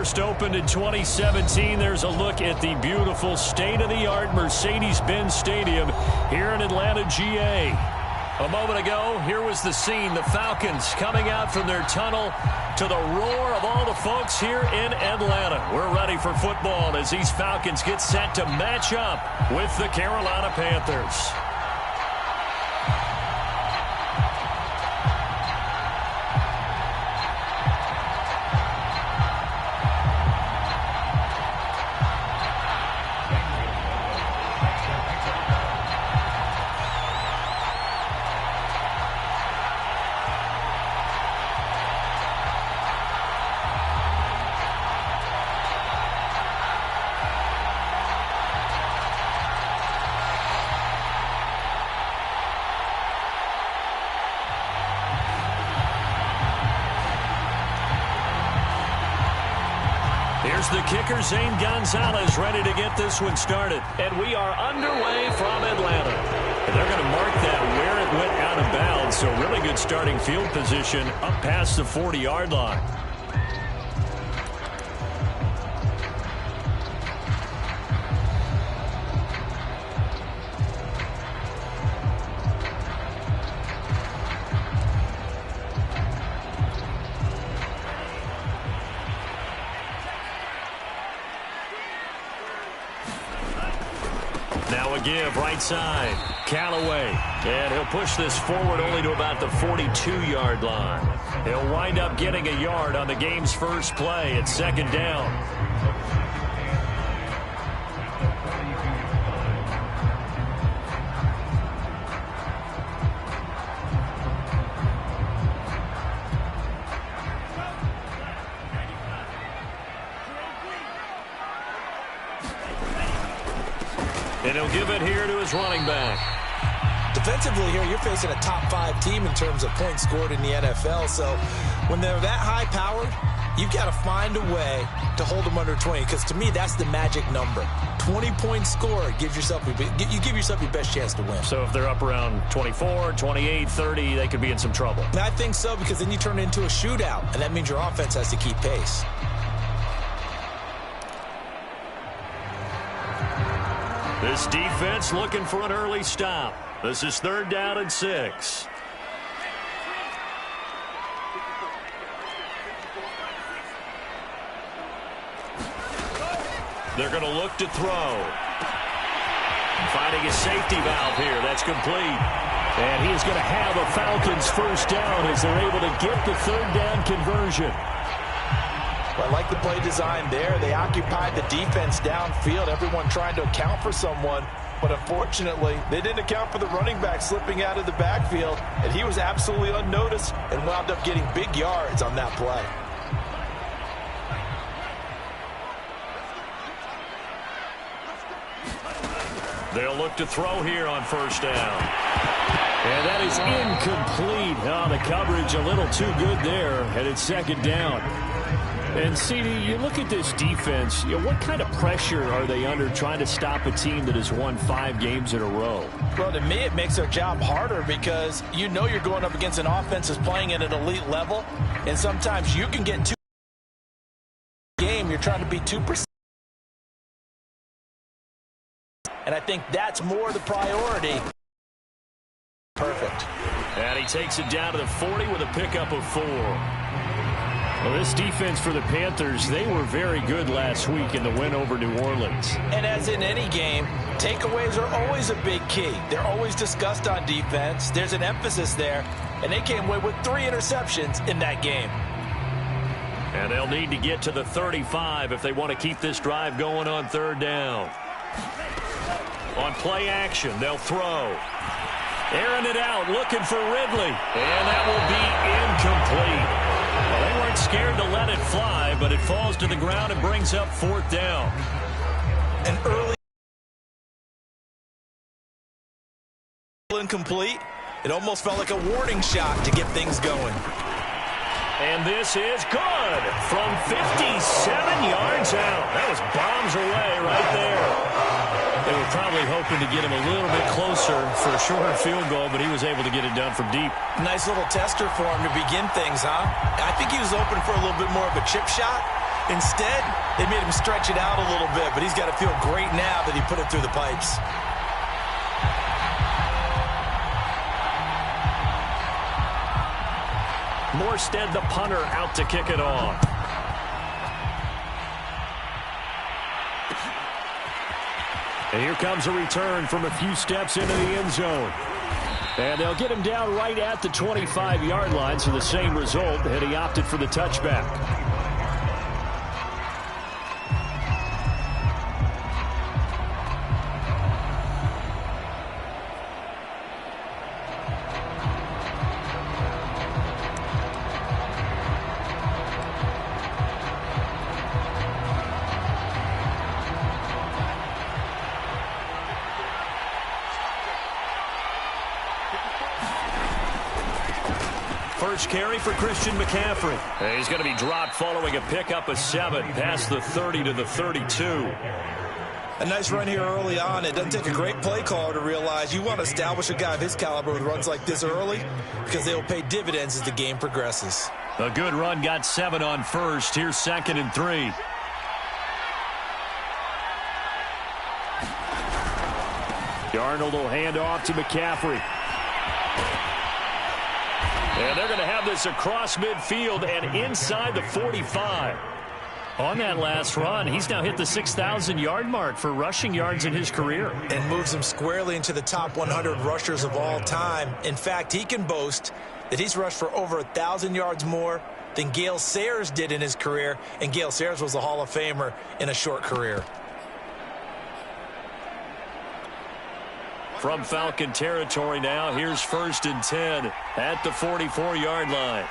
First opened in 2017. There's a look at the beautiful state-of-the-art Mercedes-Benz Stadium here in Atlanta, GA. A moment ago, here was the scene. The Falcons coming out from their tunnel to the roar of all the folks here in Atlanta. We're ready for football as these Falcons get set to match up with the Carolina Panthers. Here's the kicker, Zane Gonzalez, ready to get this one started. And we are underway from Atlanta. And they're going to mark that where it went out of bounds. So really good starting field position up past the 40-yard line. Now a give right side. Callaway. And he'll push this forward only to about the 42-yard line. He'll wind up getting a yard on the game's first play at second down. And he'll give it here to his running back. Defensively here, you're facing a top-5 team in terms of points scored in the NFL. So when they're that high-powered, you've got to find a way to hold them under 20. Because to me, that's the magic number. 20 points scored, you give yourself your best chance to win. So if they're up around 24, 28, 30, they could be in some trouble. And I think so, because then you turn it into a shootout, and that means your offense has to keep pace. This defense looking for an early stop. This is 3rd down and 6. They're going to look to throw. Finding a safety valve here. That's complete. And he is going to have a Falcons first down as they're able to get the 3rd down conversion. Well, I like the play design there. They occupied the defense downfield, everyone trying to account for someone. But unfortunately, they didn't account for the running back slipping out of the backfield, and he was absolutely unnoticed and wound up getting big yards on that play. They'll look to throw here on first down. And that is incomplete. Oh, the coverage a little too good there, and it's 2nd down. And, CD, you look at this defense, what kind of pressure are they under trying to stop a team that has won 5 games in a row? Well, to me, it makes their job harder because you know you're going up against an offense that's playing at an elite level, and sometimes you can get too game. You're trying to be 2%. And I think that's more the priority. Perfect. And he takes it down to the 40 with a pickup of 4. Well, this defense for the Panthers, they were very good last week in the win over New Orleans. And as in any game, takeaways are always a big key. They're always discussed on defense. There's an emphasis there, and they came away with 3 interceptions in that game. And they'll need to get to the 35 if they want to keep this drive going on 3rd down. On play action, they'll throw. Airing it out, looking for Ridley. And that will be incomplete. Well, they weren't scared to let it fly, but it falls to the ground and brings up 4th down. An early incomplete. It almost felt like a warning shot to get things going. And this is good from 57 yards out. That was bombs away right there. They were probably hoping to get him a little bit closer for a shorter field goal, but he was able to get it done from deep. Nice little tester for him to begin things, huh? I think he was open for a little bit more of a chip shot, Instead, they made him stretch it out a little bit, but he's got to feel great now that he put it through the pipes. Morstead, the punter, out to kick it off. And here comes a return from a few steps into the end zone. And they'll get him down right at the 25-yard line, so the same result, and he opted for the touchback. First carry for Christian McCaffrey. He's going to be dropped following a pickup of 7 past the 30 to the 32. A nice run here early on. It doesn't take a great play caller to realize you want to establish a guy of his caliber with runs like this early because they will pay dividends as the game progresses. A good run, got 7 on first. Here's 2nd and 3. Darnold will hand off to McCaffrey. And they're going to have this across midfield and inside the 45. On that last run, he's now hit the 6,000-yard mark for rushing yards in his career. And moves him squarely into the top 100 rushers of all time. In fact, he can boast that he's rushed for over 1,000 yards more than Gale Sayers did in his career. And Gale Sayers was a Hall of Famer in a short career. From Falcon territory now, here's 1st and 10 at the 44-yard line.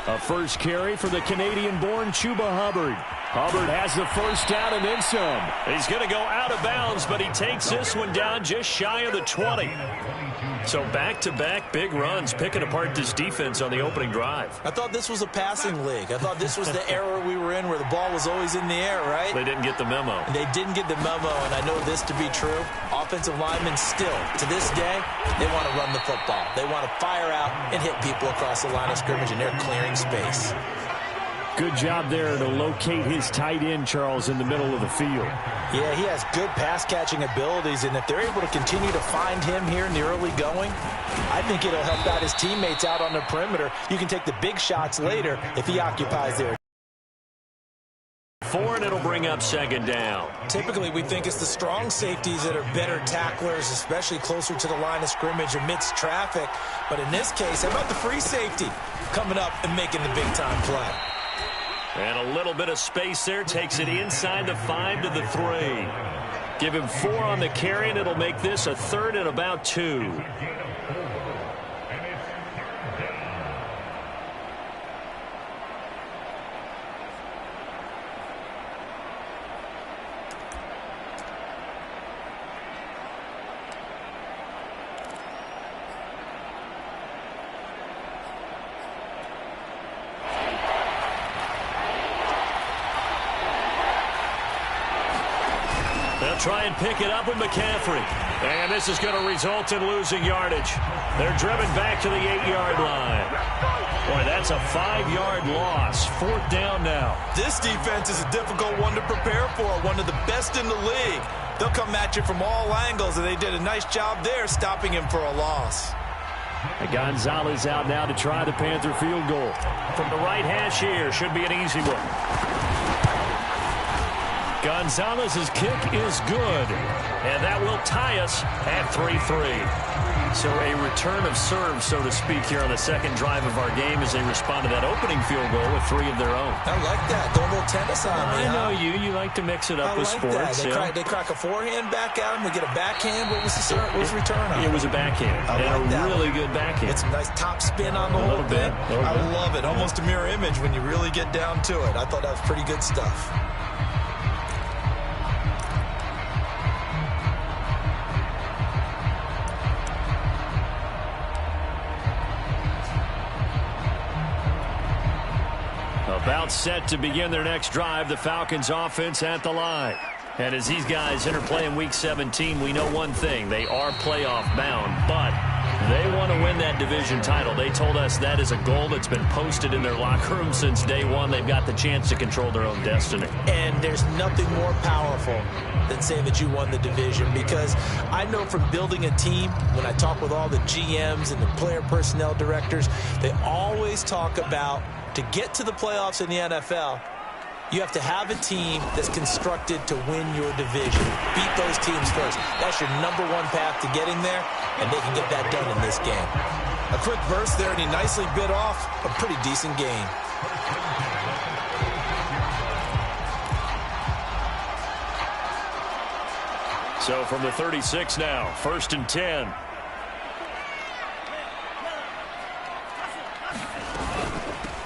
A first carry for the Canadian-born Chuba Hubbard. Hubbard has the first down and then some. He's going to go out of bounds, but he takes this one down just shy of the 20. So back-to-back big runs, picking apart this defense on the opening drive. I thought this was a passing league. I thought this was the era we were in where the ball was always in the air, right? They didn't get the memo. And they didn't get the memo, and I know this to be true. Offensive linemen still, to this day, they want to run the football. They want to fire out and hit people across the line of scrimmage, and they're clearing space. Good job there to locate his tight end, Charles, in the middle of the field. Yeah, he has good pass-catching abilities, and if they're able to continue to find him here in the early going, I think it'll help out his teammates out on the perimeter. You can take the big shots later if he occupies there. 4, and it'll bring up 2nd down. Typically, we think it's the strong safeties that are better tacklers, especially closer to the line of scrimmage amidst traffic. But in this case, how about the free safety coming up and making the big-time play? And a little bit of space there, takes it inside the 5 to the 3. Give him 4 on the carry, and it'll make this a 3rd and about 2. Try and pick it up with McCaffrey. And this is going to result in losing yardage. They're driven back to the 8-yard line. Boy, that's a 5-yard loss. 4th down now. This defense is a difficult one to prepare for, one of the best in the league. They'll come at you from all angles, and they did a nice job there stopping him for a loss. And Gonzalez out now to try the Panther field goal. From the right hash here, should be an easy one. Gonzalez's kick is good, and that will tie us at 3-3. So a return of serve, so to speak, here on the second drive of our game as they respond to that opening field goal with 3 of their own. I like that. Throw a little tennis on me. I know you. You like to mix it up with sports. They crack a forehand back at him. We get a backhand. What was the return on? It was a backhand. And a really good backhand. It's a nice top spin on the whole thing. I love it. Almost a mirror image when you really get down to it. I thought that was pretty good stuff. About set to begin their next drive, the Falcons offense at the line. And as these guys interplay in Week 17, we know one thing. They are playoff bound, but They want to win that division title. They told us that is a goal that's been posted in their locker room since day one. They've got the chance to control their own destiny. And there's nothing more powerful than saying that you won the division, because I know from building a team, when I talk with all the GMs and the player personnel directors, they always talk about, to get to the playoffs in the NFL, you have to have a team that's constructed to win your division. Beat those teams first. That's your #1 path to getting there, and they can get that done in this game. A quick burst there, and he nicely bit off a pretty decent game. So from the 36 now, 1st and 10.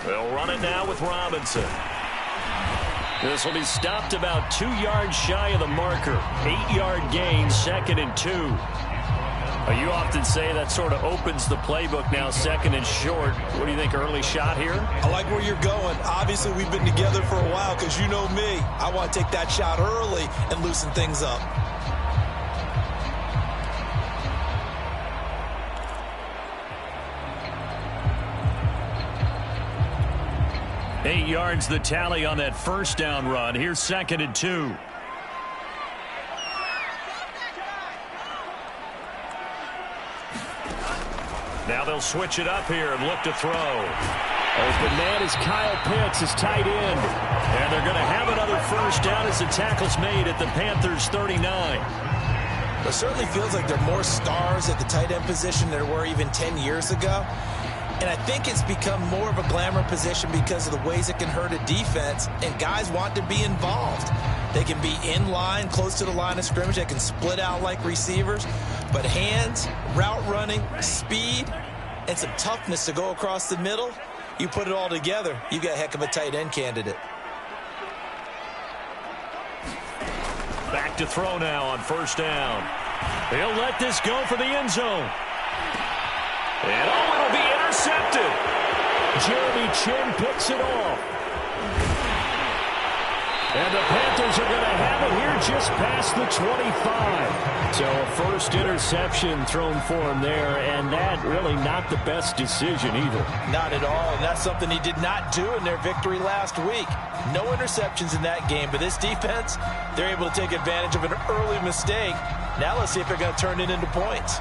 They'll run it now with Robinson. This will be stopped about 2 yards shy of the marker. 8-yard gain, 2nd and 2. You often say that sort of opens the playbook now, 2nd and short. What do you think, early shot here? I like where you're going. Obviously, we've been together for a while, because you know me. I want to take that shot early and loosen things up. Eight yards the tally on that first down run. Here's 2nd and 2. Now they'll switch it up here and look to throw. Open man is Kyle Pitts, his tight end. And they're going to have another first down as the tackle's made at the Panthers 39. It certainly feels like there are more stars at the tight end position than there were even 10 years ago. And I think it's become more of a glamour position because of the ways it can hurt a defense, and guys want to be involved. They can be in line, close to the line of scrimmage. They can split out like receivers. But hands, route running, speed, and some toughness to go across the middle, you put it all together, you've got a heck of a tight end candidate. Back to throw now on first down. He'll let this go for the end zone. And it'll be intercepted. Jeremy Chin picks it off. And the Panthers are going to have it here just past the 25. So a first interception thrown for him there, and that really not the best decision either. Not at all, and that's something he did not do in their victory last week. No interceptions in that game, but this defense, they're able to take advantage of an early mistake. Now let's see if they're going to turn it into points.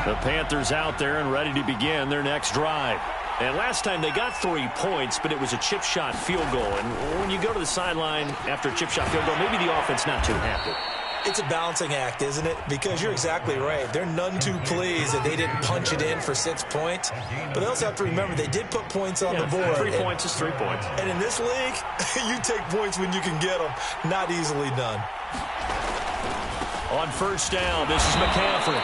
The Panthers out there and ready to begin their next drive. And last time they got 3 points, but it was a chip shot field goal. And when you go to the sideline after a chip shot field goal, maybe the offense not too happy. It's a balancing act, isn't it? Because you're exactly right. They're none too pleased that they didn't punch it in for 6 points. But they also have to remember they did put points on the board. 3 points is 3 points. And in this league, you take points when you can get them. Not easily done. On first down, this is McCaffrey.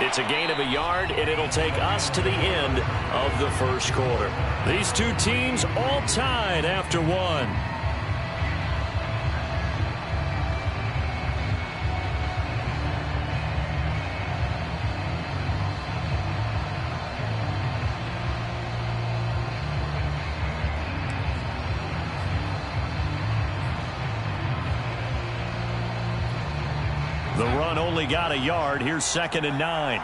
It's a gain of a yard, and it'll take us to the end of the first quarter. These two teams all tied after one. The run only got a yard. Here's 2nd and 9.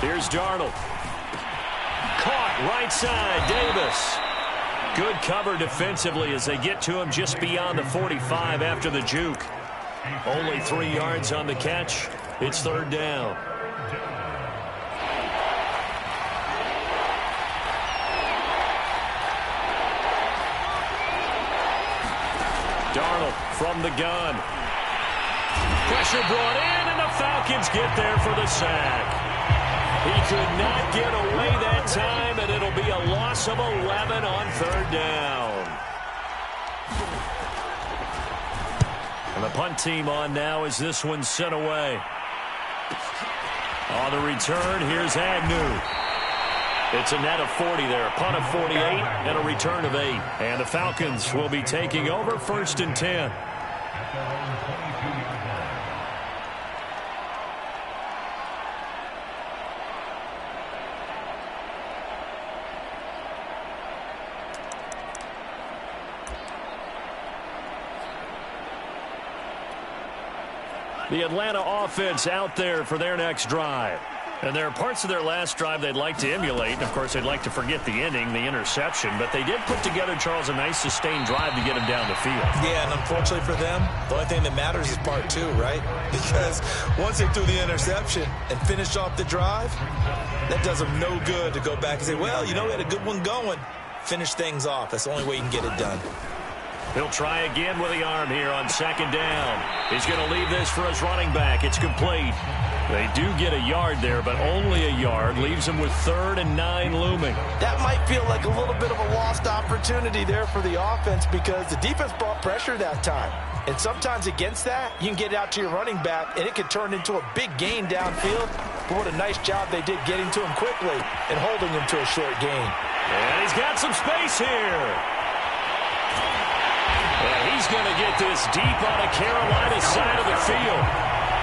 Here's Darnold. Caught right side, Davis. Good cover defensively as they get to him just beyond the 45 after the juke. Only 3 yards on the catch. It's 3rd down. Darnold from the gun. Pressure brought in, and the Falcons get there for the sack. He could not get away that time, and it'll be a loss of 11 on 3rd down. And the punt team on now as this one's sent away. On the return, here's Agnew. It's a net of 40 there, a punt of 48, and a return of 8. And the Falcons will be taking over 1st and 10. The Atlanta offense out there for their next drive. And there are parts of their last drive they'd like to emulate. And, of course, they'd like to forget the inning, the interception. But they did put together, Charles, a nice sustained drive to get him down the field. Yeah, and unfortunately for them, the only thing that matters is part two, right? Because once they threw the interception and finished off the drive, that does them no good to go back and say, well, you know, we had a good one going. Finish things off. That's the only way you can get it done. He'll try again with the arm here on second down. He's going to leave this for his running back. It's complete. They do get a yard there, but only a yard. Leaves them with 3rd and 9 looming. That might feel like a little bit of a lost opportunity there for the offense because the defense brought pressure that time. And sometimes against that, you can get out to your running back, and it can turn into a big gain downfield. But what a nice job they did getting to him quickly and holding him to a short gain. And he's got some space here. And he's going to get this deep on the Carolina side of the field.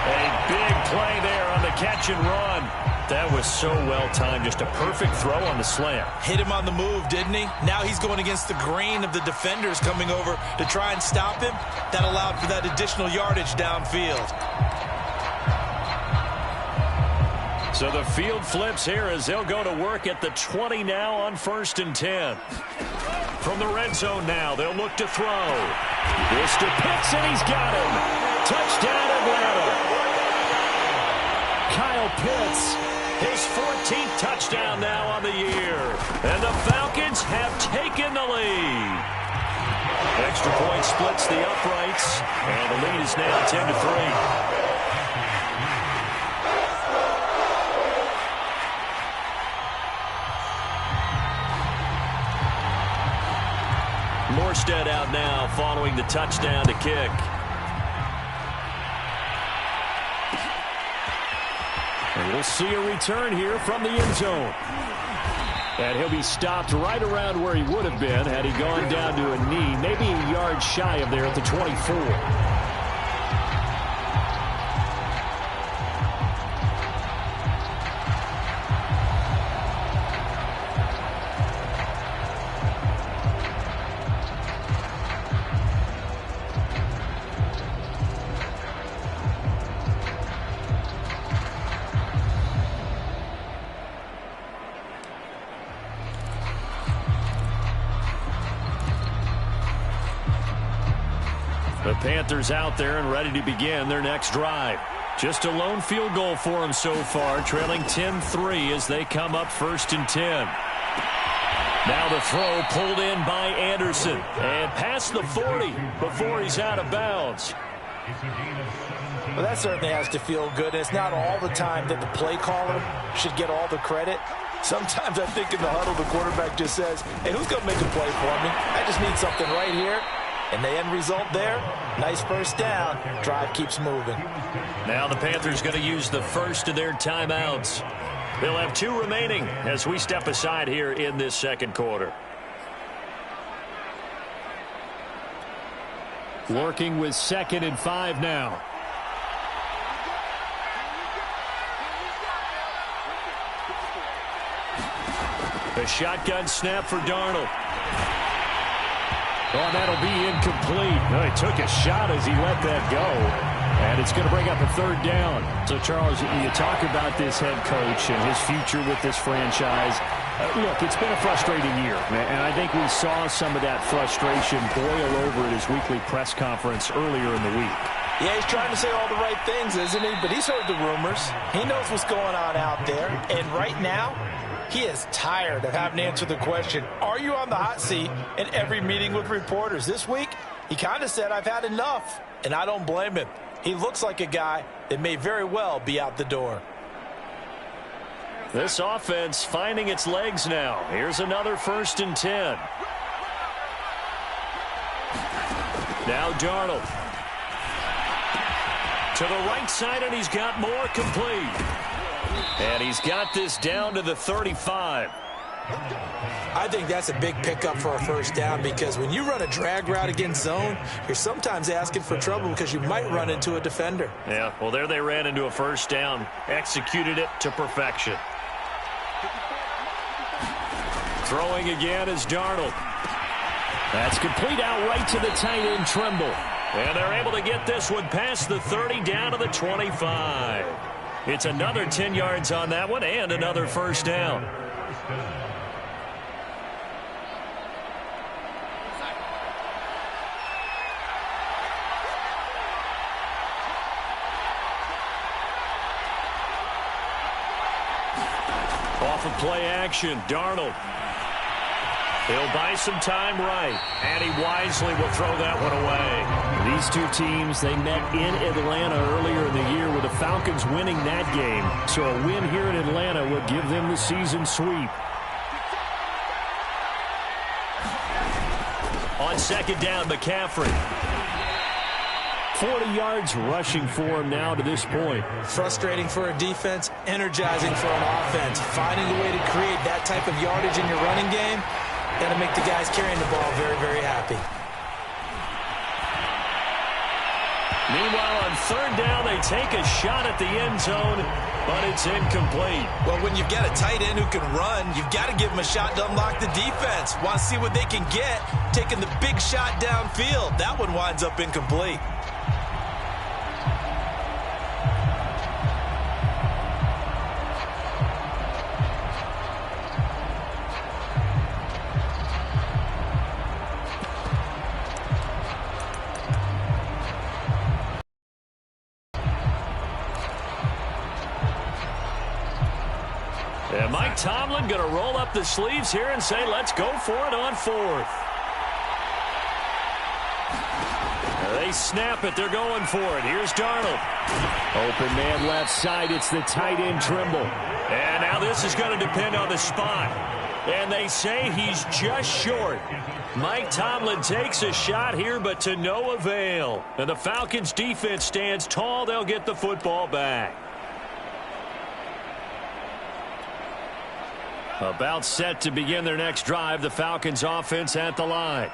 A big play there on the catch and run. That was so well-timed. Just a perfect throw on the slant. Hit him on the move, didn't he? Now he's going against the grain of the defenders coming over to try and stop him. That allowed for that additional yardage downfield. So the field flips here as they'll go to work at the 20 now on 1st and 10. From the red zone now, they'll look to throw. This to Pitts, and he's got him. Touchdown, Atlanta. Kyle Pitts, his 14th touchdown now on the year. And the Falcons have taken the lead. Extra point splits the uprights, and the lead is now 10-3. Morstead out now following the touchdown to kick. And we'll see a return here from the end zone. And he'll be stopped right around where he would have been had he gone down to a knee, maybe a yard shy of there at the 24. The Panthers out there and ready to begin their next drive. Just a lone field goal for them so far, trailing 10-3 as they come up 1st and 10. Now the throw pulled in by Anderson and past the 40 before he's out of bounds. Well, that certainly has to feel good. It's not all the time that the play caller should get all the credit. Sometimes I think in the huddle the quarterback just says, hey, who's going to make a play for me? I just need something right here. And the end result there, nice first down. Drive keeps moving. Now the Panthers going to use the first of their timeouts. They'll have 2 remaining as we step aside here in this second quarter. Working with 2nd and 5 now. A shotgun snap for Darnold. Oh, that'll be incomplete. Well, he took a shot as he let that go. And it's going to bring up a 3rd down. So, Charles, you talk about this head coach and his future with this franchise. Look, it's been a frustrating year. And I think we saw some of that frustration boil over at his weekly press conference earlier in the week. Yeah, he's trying to say all the right things, isn't he? But he's heard the rumors. He knows what's going on out there. And right now, he is tired of having to answer the question, are you on the hot seat in every meeting with reporters? This week, he kind of said, I've had enough, and I don't blame him. He looks like a guy that may very well be out the door. This offense finding its legs now. Here's another 1st and 10. Now Darnold. To the right side, and he's got more complete. And he's got this down to the 35. I think that's a big pickup for a first down because when you run a drag route against zone, you're sometimes asking for trouble because you might run into a defender. Yeah, well, there they ran into a first down. Executed it to perfection. Throwing again is Darnold. That's complete out right to the tight end, Trimble. And they're able to get this one past the 30 down to the 25. It's another 10 yards on that one and another first down. Off of play action, Darnold. He'll buy some time right, and he wisely will throw that one away. These two teams, they met in Atlanta earlier in the year with the Falcons winning that game. So a win here in Atlanta would give them the season sweep. On second down, McCaffrey. 40 yards rushing for him now to this point. Frustrating for a defense, energizing for an offense. Finding a way to create that type of yardage in your running game, got to make the guys carrying the ball very, very happy. Meanwhile, on third down, they take a shot at the end zone, but it's incomplete. Well, when you've got a tight end who can run, you've got to give him a shot to unlock the defense. Want to see what they can get, taking the big shot downfield. That one winds up incomplete. And Mike Tomlin going to roll up the sleeves here and say, let's go for it on fourth. They snap it. They're going for it. Here's Darnold. Open man left side. It's the tight end Trimble. And now this is going to depend on the spot. And they say he's just short. Mike Tomlin takes a shot here, but to no avail. And the Falcons defense stands tall. They'll get the football back. About set to begin their next drive, the Falcons offense at the line.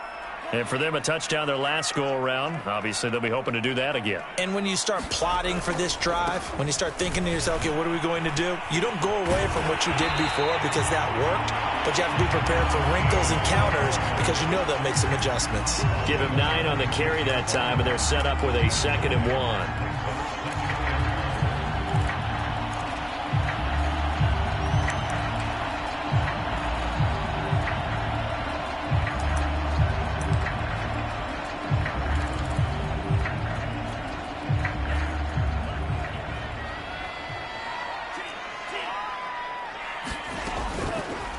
And for them, a touchdown their last go-around. Obviously, they'll be hoping to do that again. And when you start plotting for this drive, when you start thinking to yourself, okay, what are we going to do? You don't go away from what you did before because that worked, but you have to be prepared for wrinkles and counters because you know they'll make some adjustments. Give him 9 on the carry that time, and they're set up with a 2nd and 1.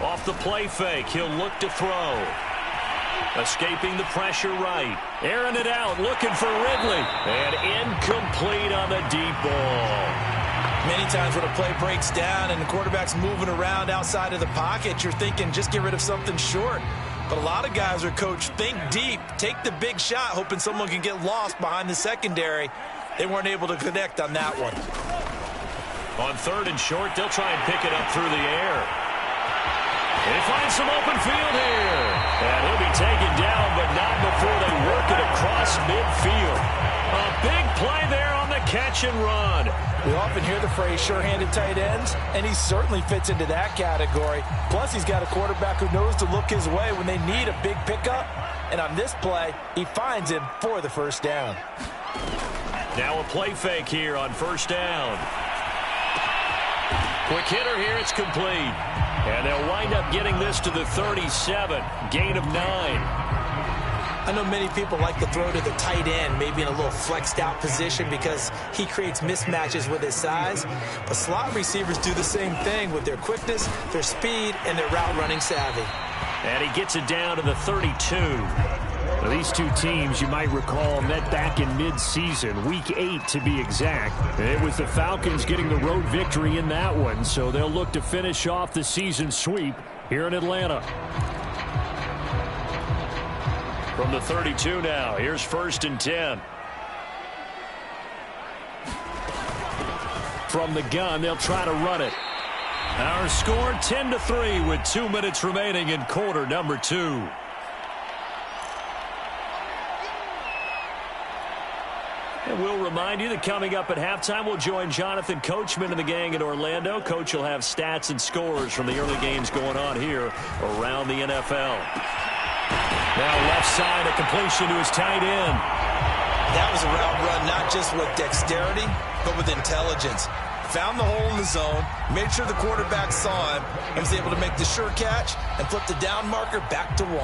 Off the play fake, he'll look to throw. Escaping the pressure right. Airing it out, looking for Ridley. And incomplete on the deep ball. Many times when a play breaks down and the quarterback's moving around outside of the pocket, you're thinking just get rid of something short. But a lot of guys are coached, think deep, take the big shot, hoping someone can get lost behind the secondary. They weren't able to connect on that one. On 3rd and short, they'll try and pick it up through the air. They find some open field here. And he'll be taken down, but not before they work it across midfield. A big play there on the catch and run. We often hear the phrase sure-handed tight ends, and he certainly fits into that category. Plus, he's got a quarterback who knows to look his way when they need a big pickup. And on this play, he finds him for the first down. Now a play fake here on first down. Quick hitter here, it's complete. And they'll wind up getting this to the 37, gain of 9. I know many people like to throw to the tight end, maybe in a little flexed out position because he creates mismatches with his size. But slot receivers do the same thing with their quickness, their speed, and their route running savvy. And he gets it down to the 32. Now, these two teams, you might recall, met back in mid-season, Week 8 to be exact. It was the Falcons getting the road victory in that one, so they'll look to finish off the season sweep here in Atlanta. From the 32 now, here's 1st and 10. From the gun, they'll try to run it. Our score 10-3 with 2 minutes remaining in quarter number 2. And we'll remind you that coming up at halftime, we'll join Jonathan Coachman and the gang in Orlando. Coach will have stats and scores from the early games going on here around the NFL. Now left side, a completion to his tight end. That was a route run, not just with dexterity, but with intelligence. Found the hole in the zone, made sure the quarterback saw him, and was able to make the sure catch and flip the down marker back to 1.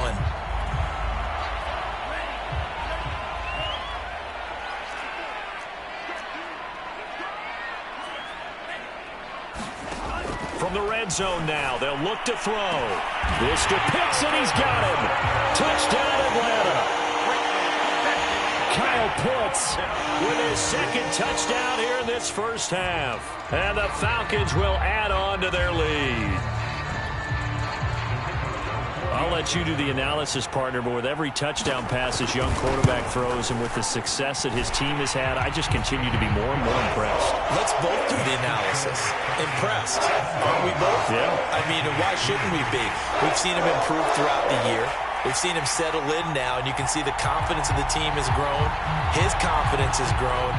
From the red zone now, they'll look to throw. This to Pitts, and he's got him. Touchdown, Atlanta. Kyle Pitts with his second touchdown here in this first half. And the Falcons will add on to their lead. I'll let you do the analysis, partner, but with every touchdown pass this young quarterback throws and with the success that his team has had, I just continue to be more and more impressed. Let's both do the analysis. Impressed. Aren't we both? Yeah. I mean, why shouldn't we be? We've seen him improve throughout the year. We've seen him settle in now, and you can see the confidence of the team has grown. His confidence has grown.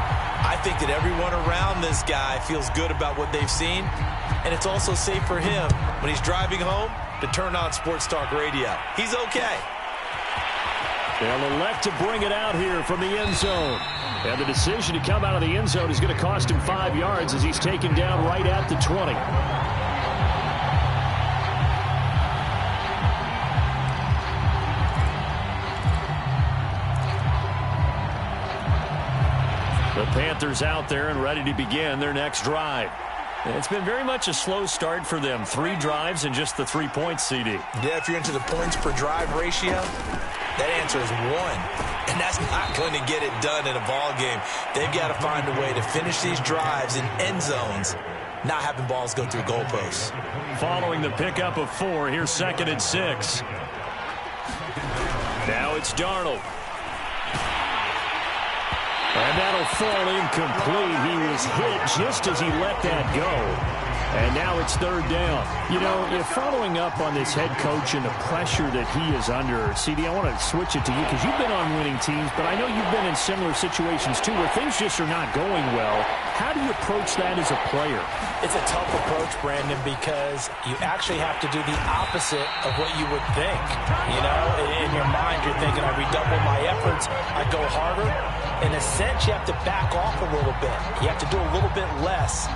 I think that everyone around this guy feels good about what they've seen, and it's also safe for him when he's driving home to turn on Sports Talk Radio. He's okay. They'll elect to bring it out here from the end zone. And the decision to come out of the end zone is going to cost him 5 yards as he's taken down right at the 20. The Panthers out there and ready to begin their next drive. It's been very much a slow start for them. 3 drives and just the 3 points, CD. Yeah, if you're into the points per drive ratio, that answer is 1. And that's not going to get it done in a ball game. They've got to find a way to finish these drives in end zones, not having balls go through goalposts. Following the pickup of 4, here's 2nd and 6. Now it's Darnold. And that'll fall incomplete. He was hit just as he let that go. And now it's 3rd down. You know, if following up on this head coach and the pressure that he is under, CD, I want to switch it to you because you've been on winning teams, but I know you've been in similar situations too where things just are not going well. How do you approach that as a player? It's a tough approach, Brandon, because you actually have to do the opposite of what you would think. You know, in your mind, you're thinking, I redouble my efforts, I go harder. In a sense, you have to back off a little bit. You have to do a little bit less.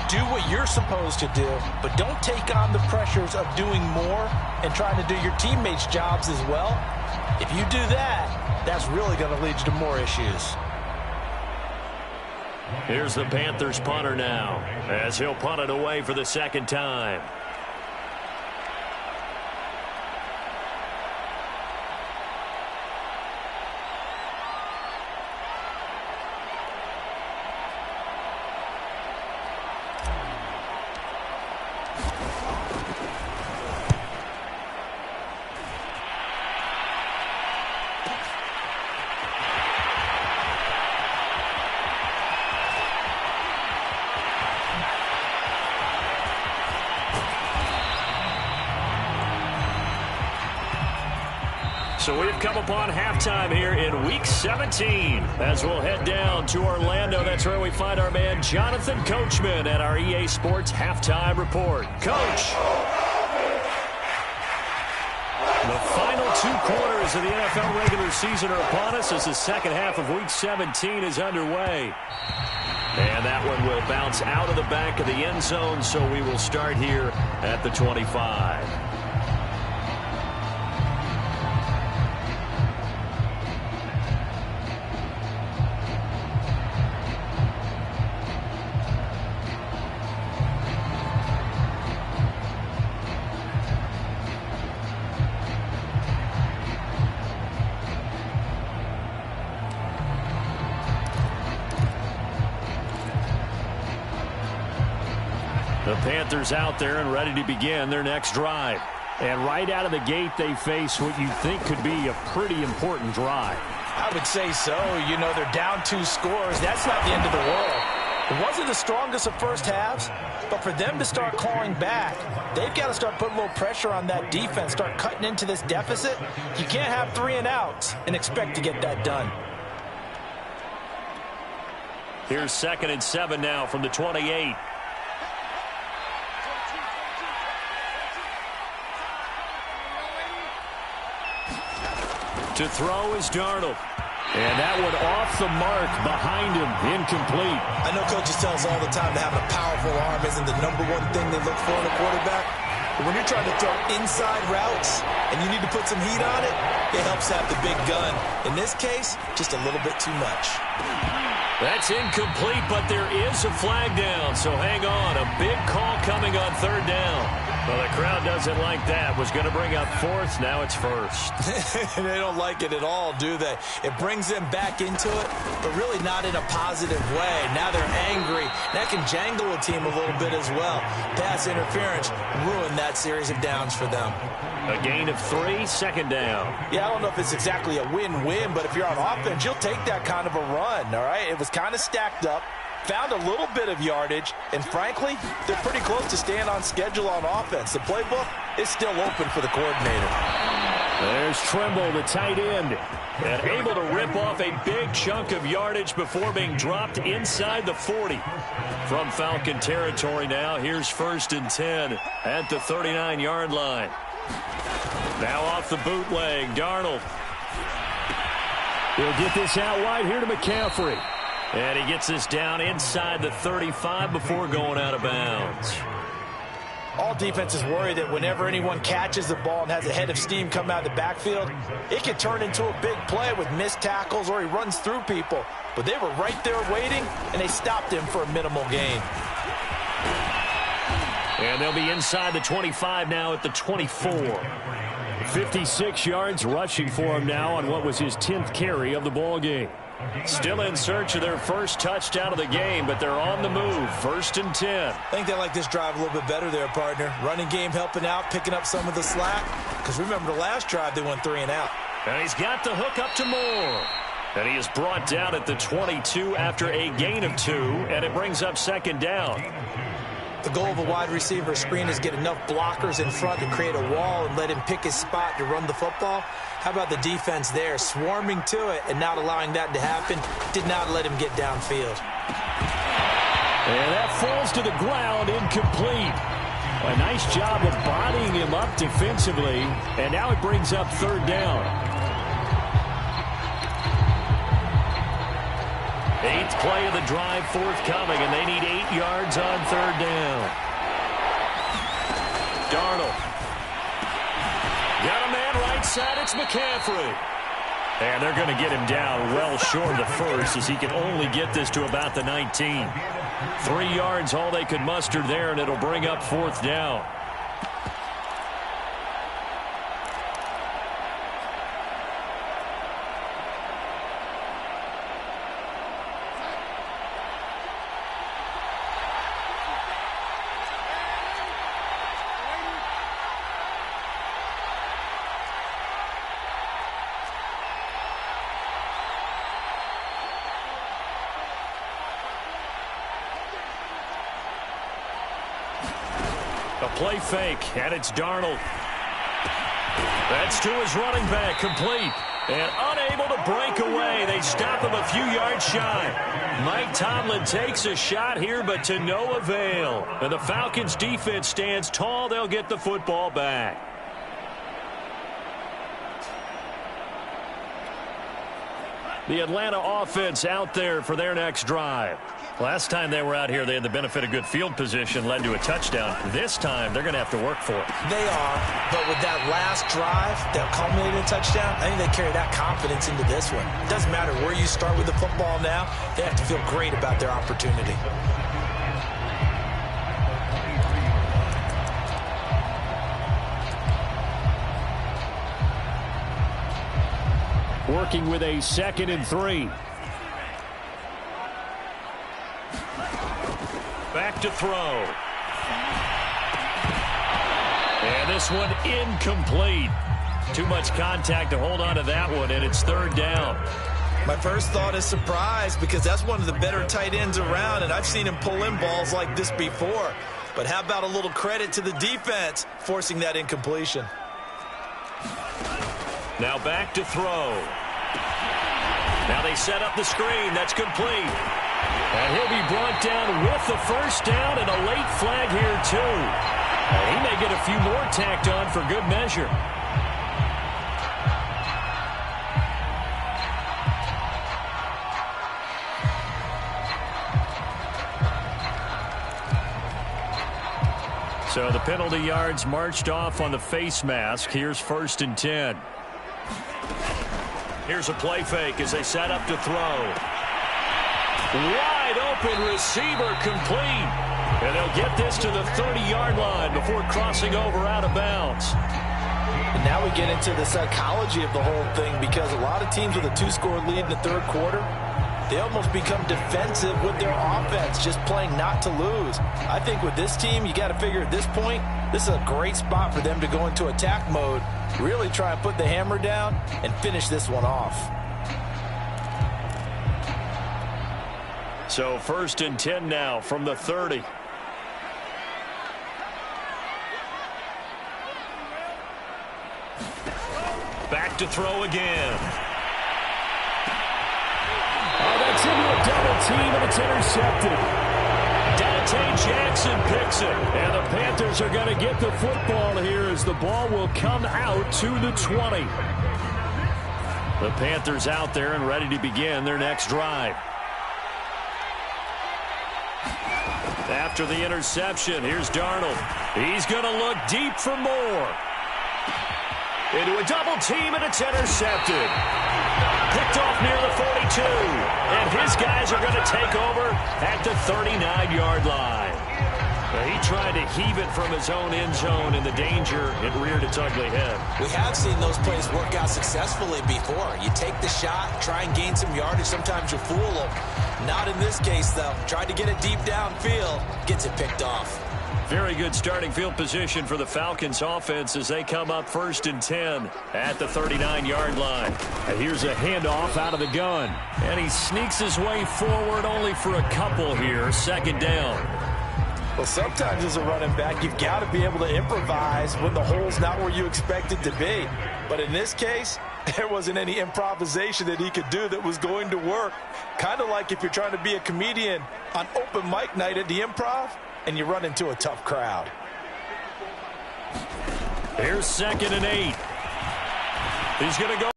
Do what you're supposed to do, but don't take on the pressures of doing more and trying to do your teammates' jobs as well. If you do that, that's really going to lead you to more issues. Here's the Panthers punter now, as he'll punt it away for the 2nd time. So we've come upon halftime here in Week 17 as we'll head down to Orlando. That's where we find our man Jonathan Coachman at our EA Sports Halftime Report. Coach! The final 2 quarters of the NFL regular season are upon us as the second half of Week 17 is underway. And that one will bounce out of the back of the end zone, so we will start here at the 25. The Panthers out there and ready to begin their next drive. And right out of the gate, they face what you think could be a pretty important drive. I would say so. You know, they're down 2 scores. That's not the end of the world. It wasn't the strongest of first halves, but for them to start clawing back, they've got to start putting a little pressure on that defense, start cutting into this deficit. You can't have 3 and outs and expect to get that done. Here's 2nd and 7 now from the 28. To throw is Darnold. And that one off the mark behind him, incomplete. I know coaches tell us all the time that having a powerful arm isn't the #1 thing they look for in a quarterback. But when you're trying to throw inside routes and you need to put some heat on it, it helps have the big gun. In this case, just a little bit too much. That's incomplete, but there is a flag down, so hang on. A big call coming on 3rd down. Well, the crowd doesn't like that. Was going to bring up 4th. Now it's 1st. They don't like it at all, do they? It brings them back into it, but really not in a positive way. Now they're angry. That can jangle a team a little bit as well. Pass interference ruined that series of downs for them. A gain of 3, 2nd down. Yeah, I don't know if it's exactly a win-win, but if you're on offense, you'll take that kind of a run, all right? It was kind of stacked up. Found a little bit of yardage, and frankly, they're pretty close to staying on schedule on offense. The playbook is still open for the coordinator. There's Trimble, the tight end, and able to rip off a big chunk of yardage before being dropped inside the 40. From Falcon territory now, here's 1st and 10 at the 39-yard line. Now off the bootleg, Darnold. He'll get this out wide here to McCaffrey. And he gets this down inside the 35 before going out of bounds. All defenses worry that whenever anyone catches the ball and has a head of steam come out of the backfield, it can turn into a big play with missed tackles or he runs through people. But they were right there waiting, and they stopped him for a minimal gain. And they'll be inside the 25 now at the 24. 56 yards rushing for him now on what was his 10th carry of the ball game. Still in search of their first touchdown of the game, but they're on the move. 1st and 10. I think they like this drive a little bit better there, partner. Running game helping out, picking up some of the slack. Because remember the last drive, they went 3 and out. And he's got the hook up to Moore. And he is brought down at the 22 after a gain of 2, and it brings up 2nd down. The goal of a wide receiver screen is get enough blockers in front to create a wall and let him pick his spot to run the football. How about the defense there, swarming to it and not allowing that to happen? Did not let him get downfield. And that falls to the ground, incomplete. A nice job of bodying him up defensively, and now it brings up 3rd down. 8th play of the drive forthcoming, and they need 8 yards on 3rd down. Darnold. Got a man right side, it's McCaffrey. And they're going to get him down well short of the 1st as he can only get this to about the 19. 3 yards all they could muster there, and it'll bring up 4th down. A play fake, and it's Darnold. That's to his running back, complete. And unable to break away. They stop him a few yards shy. Mike Tomlin takes a shot here, but to no avail. And the Falcons' defense stands tall. They'll get the football back. The Atlanta offense out there for their next drive. Last time they were out here, they had the benefit of good field position, led to a touchdown. This time, they're going to have to work for it. They are, but with that last drive that culminated in a touchdown, I think they carry that confidence into this one. It doesn't matter where you start with the football now. They have to feel great about their opportunity. Working with a 2nd and 3. Back to throw. And this one incomplete. Too much contact to hold on to that one, and it's 3rd down. My first thought is surprise because that's one of the better tight ends around, and I've seen him pull in balls like this before. But how about a little credit to the defense forcing that incompletion? Now back to throw. Now they set up the screen. That's complete. And he'll be brought down with the 1st down and a late flag here, too. And he may get a few more tacked on for good measure. So the penalty yards marched off on the face mask. Here's 1st and 10. Here's a play fake as they set up to throw. Wide open receiver complete. And they'll get this to the 30-yard line before crossing over out of bounds. And now we get into the psychology of the whole thing, because a lot of teams with a 2-score lead in the third quarter, they almost become defensive with their offense, just playing not to lose. I think with this team, you got to figure at this point, this is a great spot for them to go into attack mode, really try and put the hammer down and finish this one off. So 1st and 10 now from the 30. Back to throw again. Oh, that's into a double team, and it's intercepted. Dante Jackson picks it. And the Panthers are going to get the football here as the ball will come out to the 20. The Panthers out there and ready to begin their next drive. After the interception, here's Darnold. He's going to look deep for more. Into a double team, and it's intercepted. Picked off near the 42. And his guys are going to take over at the 39-yard line. He tried to heave it from his own end zone, and the danger, it reared its ugly head. We have seen those plays work out successfully before. You take the shot, try and gain some yardage. Sometimes you fool them. Not in this case, though. Tried to get it deep downfield. Gets it picked off. Very good starting field position for the Falcons offense as they come up 1st and 10 at the 39-yard line. And here's a handoff out of the gun. And he sneaks his way forward only for a couple here. 2nd down. Well, sometimes as a running back, you've got to be able to improvise when the hole's not where you expect it to be. But in this case, there wasn't any improvisation that he could do that was going to work. Kind of like if you're trying to be a comedian on open mic night at the Improv and you run into a tough crowd. Here's 2nd and 8. He's going to go.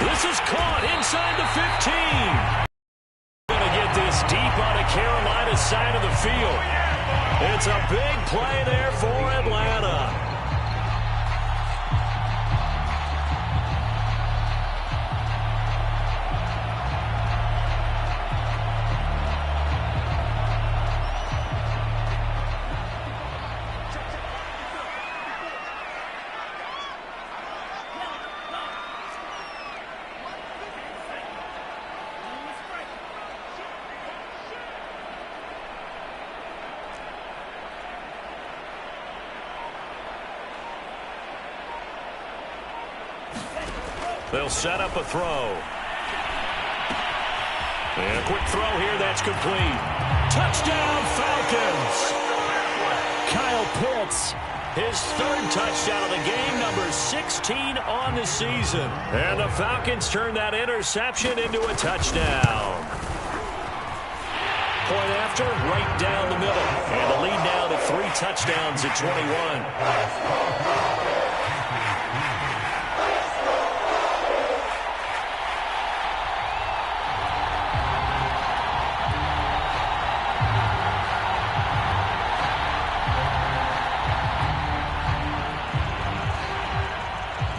This is caught inside the 15. Going to get this deep on a Carolina side of the field. It's a big play there for Atlanta. They'll set up a throw. And a quick throw here, that's complete. Touchdown, Falcons! Kyle Pitts. His 3rd touchdown of the game, number 16 on the season. And the Falcons turn that interception into a touchdown. Point after, right down the middle. And the lead now to 3 touchdowns at 21.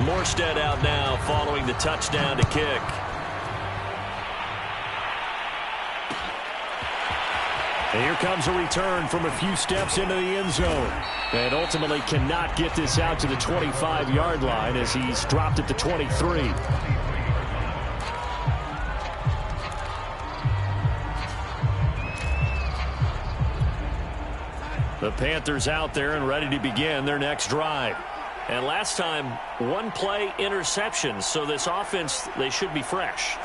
Morstead out now following the touchdown to kick. And here comes a return from a few steps into the end zone. And ultimately cannot get this out to the 25-yard line as he's dropped at the 23. The Panthers out there and ready to begin their next drive. And last time, 1-play interception. So this offense, they should be fresh.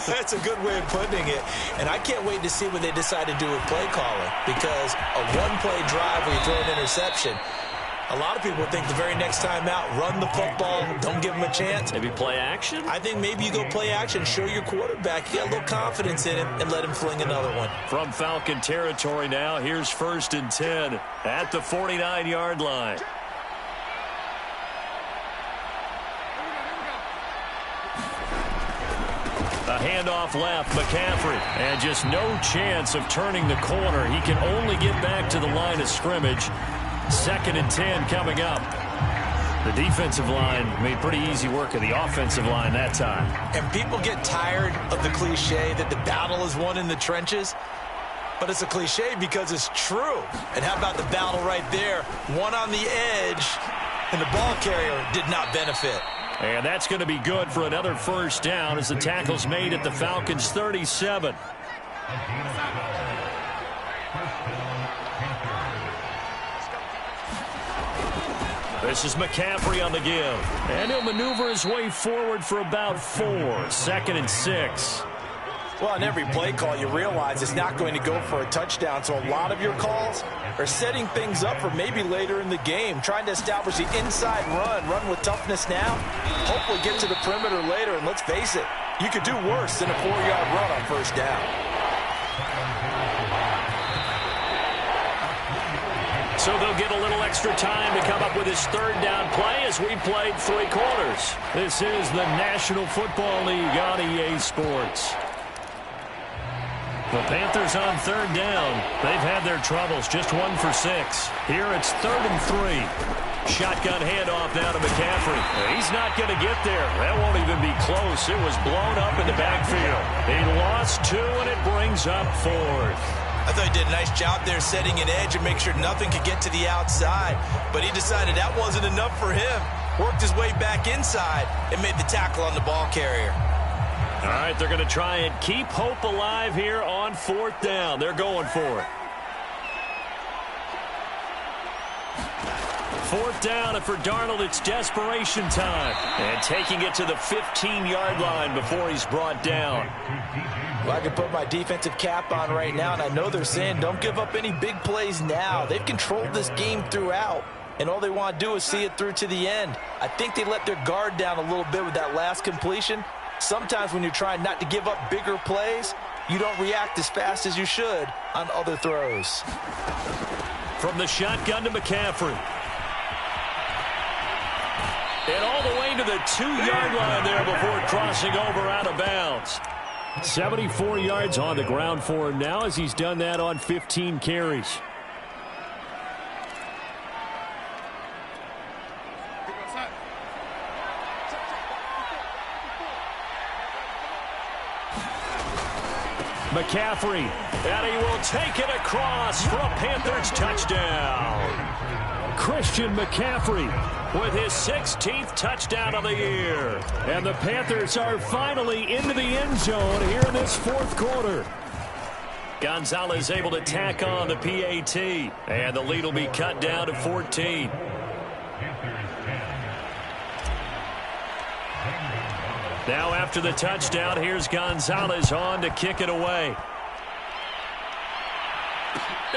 That's a good way of putting it. And I can't wait to see what they decide to do with play calling. Because a 1-play drive where you throw an interception, a lot of people think the very next time out, run the football, don't give them a chance. Maybe play action? I think maybe you go play action, show your quarterback you got a little confidence in him, and let him fling another one. From Falcon territory now, here's 1st and 10 at the 49-yard line. A handoff left, McCaffrey. And just no chance of turning the corner. He can only get back to the line of scrimmage. 2nd and 10 coming up. The defensive line made pretty easy work of the offensive line that time. And people get tired of the cliche that the battle is won in the trenches. But it's a cliche because it's true. And how about the battle right there? One on the edge, and the ball carrier did not benefit. And that's going to be good for another first down as the tackle's made at the Falcons' 37. This is McCaffrey on the give. And he'll maneuver his way forward for about 4. 2nd and 6. Well, on every play call, you realize it's not going to go for a touchdown. So a lot of your calls are setting things up for maybe later in the game, trying to establish the inside run with toughness now, hopefully get to the perimeter later. And let's face it, you could do worse than a 4-yard run on first down. So they'll get a little extra time to come up with his 3rd down play as we played 3 quarters. This is the National Football League on EA Sports. The Panthers on 3rd down. They've had their troubles, just 1 for 6. Here it's 3rd and 3. Shotgun handoff now to McCaffrey. He's not going to get there. That won't even be close. It was blown up in the backfield. He lost 2, and it brings up 4th. I thought he did a nice job there setting an edge and make sure nothing could get to the outside. But he decided that wasn't enough for him. Worked his way back inside and made the tackle on the ball carrier. All right, they're going to try and keep hope alive here on 4th down. They're going for it. 4th down, and for Darnold, it's desperation time. And taking it to the 15-yard line before he's brought down. Well, I can put my defensive cap on right now, and I know they're saying don't give up any big plays now. They've controlled this game throughout, and all they want to do is see it through to the end. I think they let their guard down a little bit with that last completion. Sometimes when you're trying not to give up bigger plays, you don't react as fast as you should on other throws. From the shotgun to McCaffrey. And all the way to the 2-yard line there before crossing over out of bounds. 74 yards on the ground for him now as he's done that on 15 carries. McCaffrey, and he will take it across for a Panthers touchdown. Christian McCaffrey with his 16th touchdown of the year. And the Panthers are finally into the end zone here in this 4th quarter. Gonzalez able to tack on the PAT, and the lead will be cut down to 14. Now after the touchdown, here's Gonzalez on to kick it away.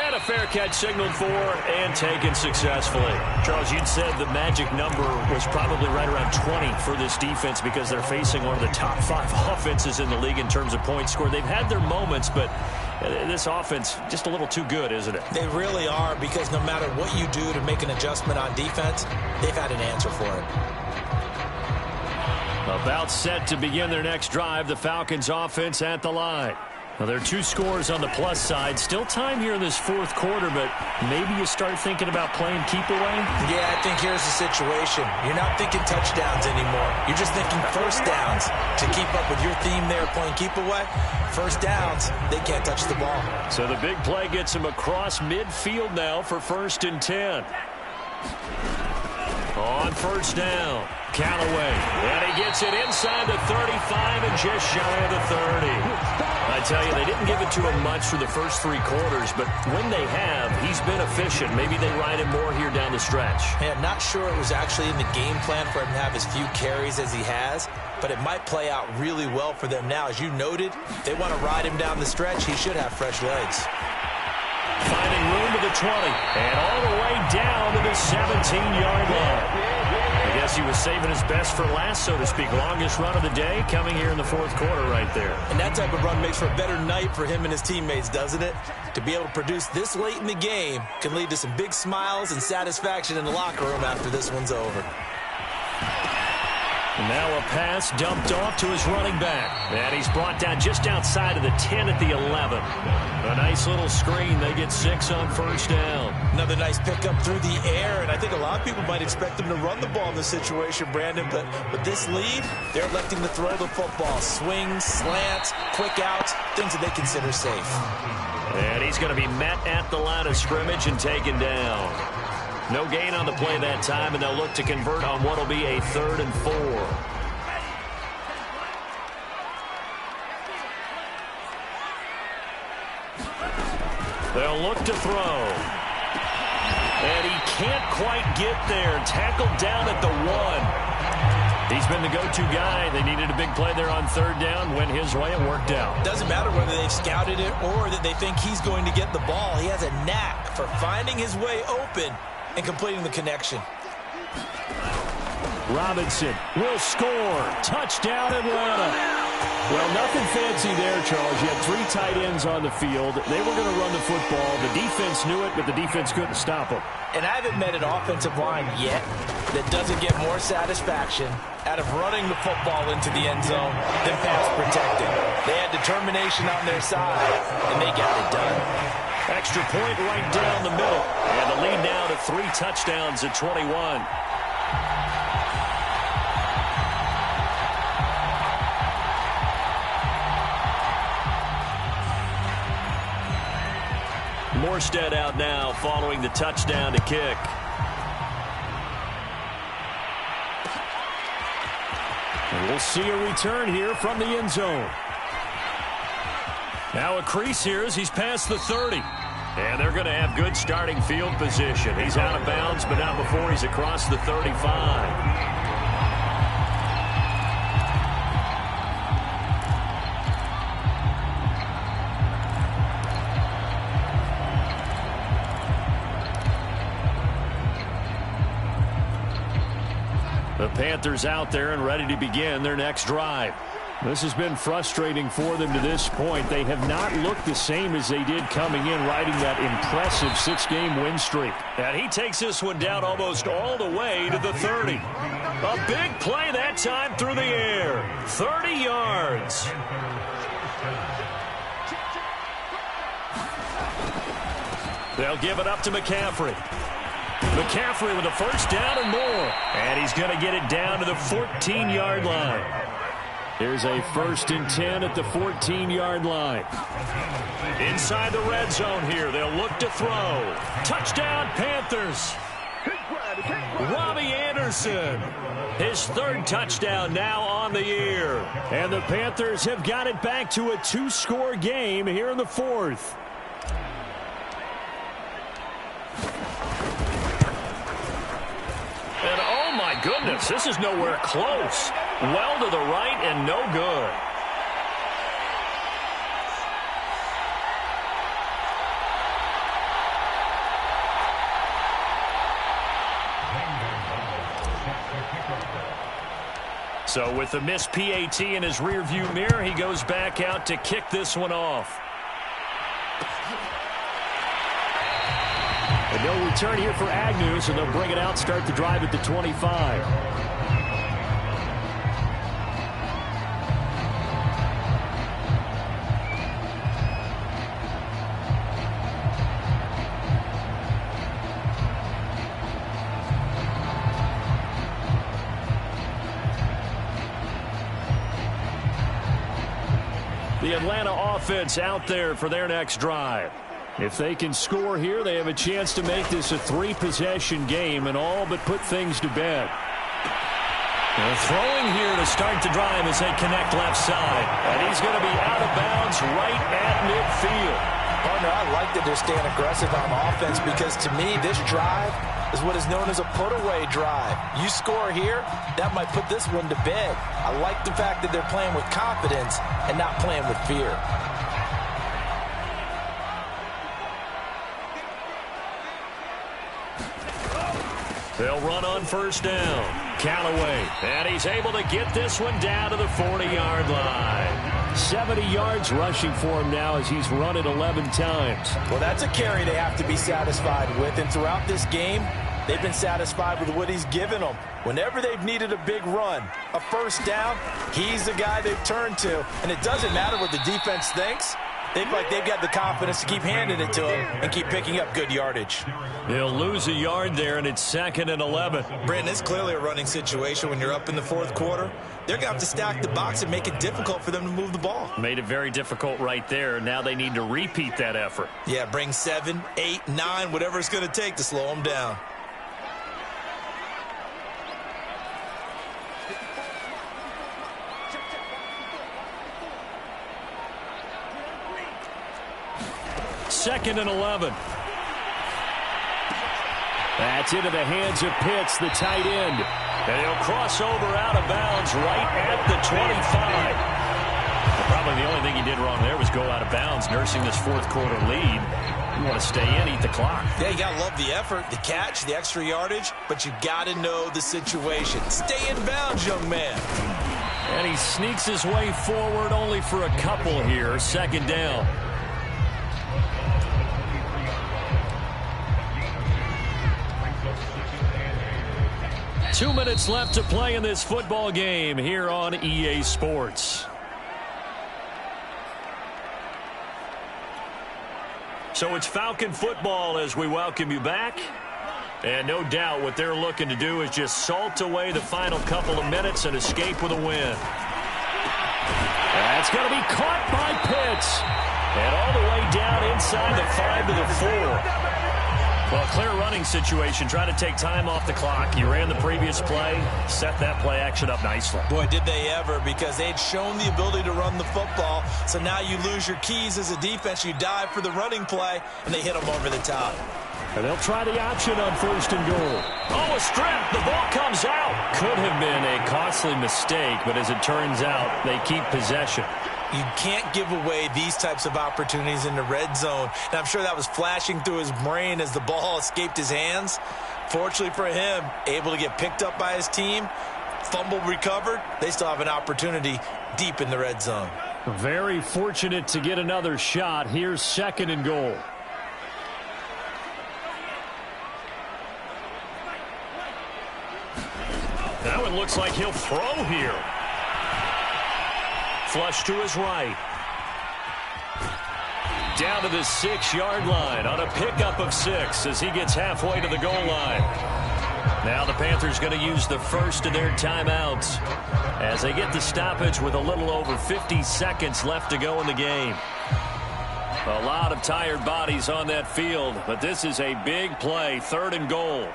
And a fair catch signaled for and taken successfully. Charles, you'd said the magic number was probably right around 20 for this defense because they're facing one of the top 5 offenses in the league in terms of points scored. They've had their moments, but this offense just a little too good, isn't it? They really are, because no matter what you do to make an adjustment on defense, they've had an answer for it. About set to begin their next drive, the Falcons offense at the line. Well, there are 2 scores on the plus side. Still time here in this 4th quarter, but maybe you start thinking about playing keep away? Yeah, I think here's the situation. You're not thinking touchdowns anymore. You're just thinking first downs. To keep up with your theme there, playing keep away, first downs, they can't touch the ball. So the big play gets him across midfield now for 1st and 10. On 1st down, Callaway. And he gets it inside the 35 and just shy of the 30. I tell you, they didn't give it to him much for the first 3 quarters, but when they have, he's been efficient. Maybe they ride him more here down the stretch. Yeah, I'm not sure it was actually in the game plan for him to have as few carries as he has, but it might play out really well for them now. As you noted, they want to ride him down the stretch. He should have fresh legs. Finding room to the 20, and all the way down to the 17-yard line. I guess he was saving his best for last, so to speak. Longest run of the day coming here in the 4th quarter right there. And that type of run makes for a better night for him and his teammates, doesn't it? To be able to produce this late in the game can lead to some big smiles and satisfaction in the locker room after this one's over. And now a pass dumped off to his running back. And he's brought down just outside of the 10 at the 11. A nice little screen. They get 6 on first down. Another nice pickup through the air, and I think a lot of people might expect them to run the ball in this situation, Brandon, but with this lead, they're electing to throw the football. Swings, slants, quick outs, things that they consider safe. And he's going to be met at the line of scrimmage and taken down. No gain on the play that time, and they'll look to convert on what will be a 3rd and 4. They'll look to throw. And he can't quite get there. Tackled down at the 1. He's been the go-to guy. They needed a big play there on 3rd down. Went his way and worked out. Doesn't matter whether they've scouted it or that they think he's going to get the ball. He has a knack for finding his way open and completing the connection. Robinson will score. Touchdown, Atlanta. Well, nothing fancy there, Charles. You had 3 tight ends on the field. They were going to run the football. The defense knew it, but the defense couldn't stop them. And I haven't met an offensive line yet that doesn't get more satisfaction out of running the football into the end zone than pass protecting. They had determination on their side, and they got it done. Extra point right down the middle. And the lead now to 3 touchdowns at 21. Morstead out now following the touchdown to kick. And we'll see a return here from the end zone. Now a crease here as he's past the 30. And they're going to have good starting field position. He's out of bounds, but not before he's across the 35. The Panthers out there and ready to begin their next drive. This has been frustrating for them to this point. They have not looked the same as they did coming in, riding that impressive 6-game win streak. And he takes this one down almost all the way to the 30. A big play that time through the air. 30 yards. They'll give it up to McCaffrey. McCaffrey with a first down and more. And he's going to get it down to the 14-yard line. Here's a 1st and 10 at the 14-yard line. Inside the red zone here. They'll look to throw. Touchdown, Panthers. Robbie Anderson. His 3rd touchdown now on the year. And the Panthers have got it back to a 2-score game here in the 4th. And oh my goodness, this is nowhere close. Well to the right and no good. So with the missed PAT in his rearview mirror, he goes back out to kick this one off. And no return here for Agnew, so they'll bring it out, start the drive at the 25. The Atlanta offense out there for their next drive. If they can score here, they have a chance to make this a 3-possession game and all but put things to bed. They're throwing here to start the drive as they connect left side. And he's going to be out of bounds right at midfield. Partner, I like that they're staying aggressive on offense because to me, this drive is what is known as a put-away drive. You score here, that might put this one to bed. I like the fact that they're playing with confidence and not playing with fear. They'll run on first down. Callaway, and he's able to get this one down to the 40-yard line. 70 yards rushing for him now as he's run it 11 times. Well, that's a carry they have to be satisfied with. And throughout this game, They've been satisfied with what he's given them. Whenever they've needed a big run, a first down, he's the guy they've turned to. And it doesn't matter what the defense thinks. They feel like they've got the confidence to keep handing it to him and keep picking up good yardage. They'll lose a yard there, and it's 2nd and 11. Brandon, it's clearly a running situation when you're up in the fourth quarter. They're going to have to stack the box and make it difficult for them to move the ball. Made it very difficult right there. Now they need to repeat that effort. Yeah, bring 7, 8, 9, whatever it's going to take to slow them down. Second and 11. That's into the hands of Pitts, the tight end. And he'll cross over out of bounds right at the 25. Probably the only thing he did wrong there was go out of bounds, nursing this fourth quarter lead. You want to stay in, eat the clock. Yeah, you got to love the effort, the catch, the extra yardage, but you got to know the situation. Stay in bounds, young man. And he sneaks his way forward only for a couple here. Second down. Two minutes left to play in this football game here on EA Sports. So it's Falcon football as we welcome you back. And no doubt what they're looking to do is just salt away the final couple of minutes and escape with a win. That's going to be caught by Pitts. And all the way down inside the 5 to the 4. Well, clear running situation. Try to take time off the clock. You ran the previous play, set that play action up nicely. Boy, did they ever, because they'd shown the ability to run the football. So now you lose your keys as a defense. You dive for the running play, and they hit them over the top. And they'll try the option on 1st and goal. Oh, a strip. The ball comes out. Could have been a costly mistake, but as it turns out, they keep possession. You can't give away these types of opportunities in the red zone. And I'm sure that was flashing through his brain as the ball escaped his hands. Fortunately for him, able to get picked up by his team, fumble recovered. They still have an opportunity deep in the red zone. Very fortunate to get another shot. Here's 2nd and goal. That one looks like he'll throw here. Flush to his right. Down to the 6-yard line on a pickup of 6 as he gets halfway to the goal line. Now the Panthers going to use the first of their timeouts as they get the stoppage with a little over 50 seconds left to go in the game. A lot of tired bodies on that field, but this is a big play. 3rd and goal.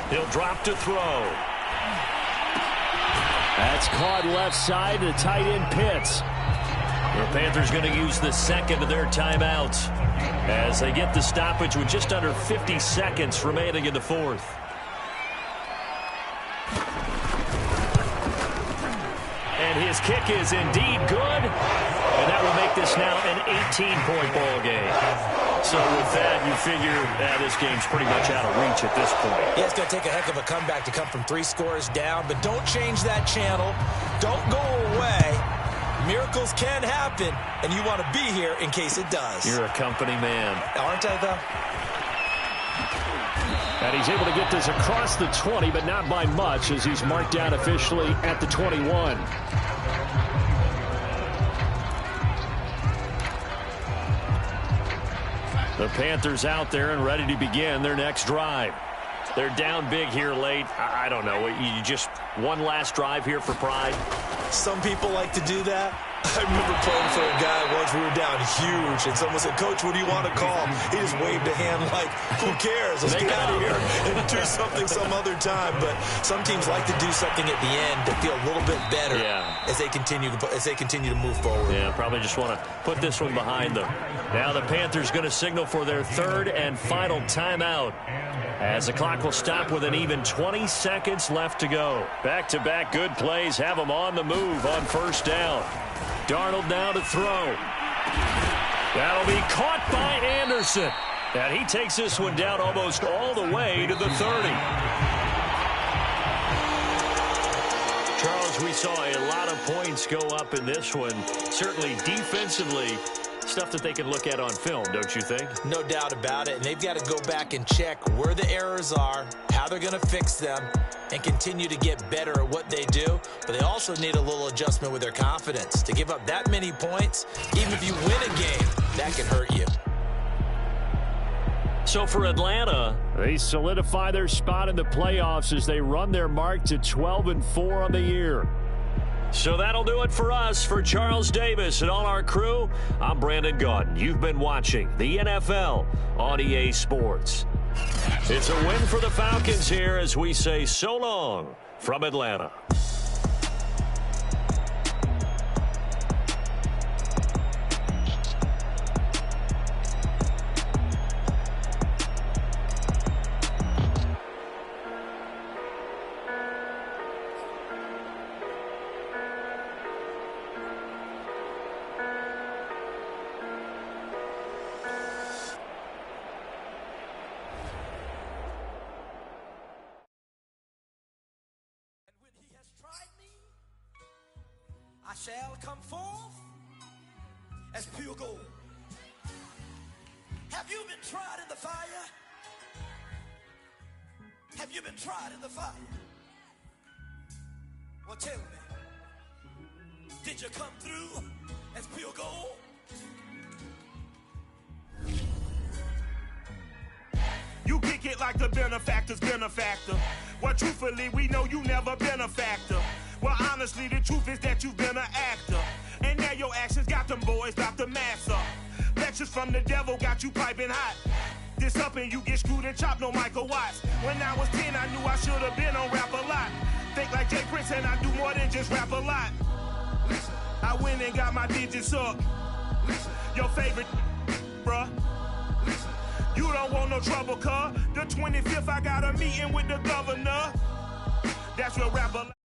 He'll drop to throw. That's caught left side to tight end Pitts. The Panthers going to use the second of their timeouts as they get the stoppage with just under 50 seconds remaining in the 4th. And his kick is indeed good. And that will make this now an 18-point ball game. So with that, you figure this game's pretty much out of reach at this point. Yeah, it's going to take a heck of a comeback to come from 3 scores down, but don't change that channel. Don't go away. Miracles can happen, and you want to be here in case it does. You're a company man. Aren't I, though? And he's able to get this across the 20, but not by much as he's marked down officially at the 21. The Panthers out there and ready to begin their next drive. They're down big here late. I don't know. You just one last drive here for pride? Some people like to do that. I remember playing for a guy once. We were down huge, and someone said, "Coach, what do you want to call?" He just waved a hand like, "Who cares? Let's get out of here and do something some other time." But some teams like to do something at the end to feel a little bit better as they continue to move forward. Yeah, probably just want to put this one behind them. Now the Panthers going to signal for their 3rd and final timeout as the clock will stop with an even 20 seconds left to go. Back-to-back good plays have them on the move on 1st down. Darnold now to throw. That'll be caught by Anderson. And he takes this one down almost all the way to the 30. Charles, we saw a lot of points go up in this one. Certainly defensively, stuff that they can look at on film, don't you think? No doubt about it. And they've got to go back and check where the errors are, how they're going to fix them, and continue to get better at what they do. But they also need a little adjustment with their confidence. To give up that many points, even if you win a game, that can hurt you. So for Atlanta, they solidify their spot in the playoffs as they run their mark to 12-4 on the year. So that'll do it for us. For Charles Davis and all our crew, I'm Brandon Gaudin. You've been watching the NFL on EA Sports. It's a win for the Falcons here as we say so long from Atlanta. I shall come forth as pure gold. Have you been tried in the fire? Have you been tried in the fire? Well, tell me, did you come through as pure gold? You kick it like the benefactor's benefactor. Well, truthfully, we know you never been a factor. Well, honestly, the truth is that you've been an actor. And now your actions got them boys about to mass up. Lectures from the devil got you piping hot. This up and you get screwed and chopped, no Michael Watts. When I was 10, I knew I should have been on rap a lot. Think like Jay Prince and I do more than just rap a lot. Listen, I went and got my digits up. Listen, your favorite, bruh. Listen, you don't want no trouble, cuz. The 25th, I got a meeting with the governor. That's what rap a lot.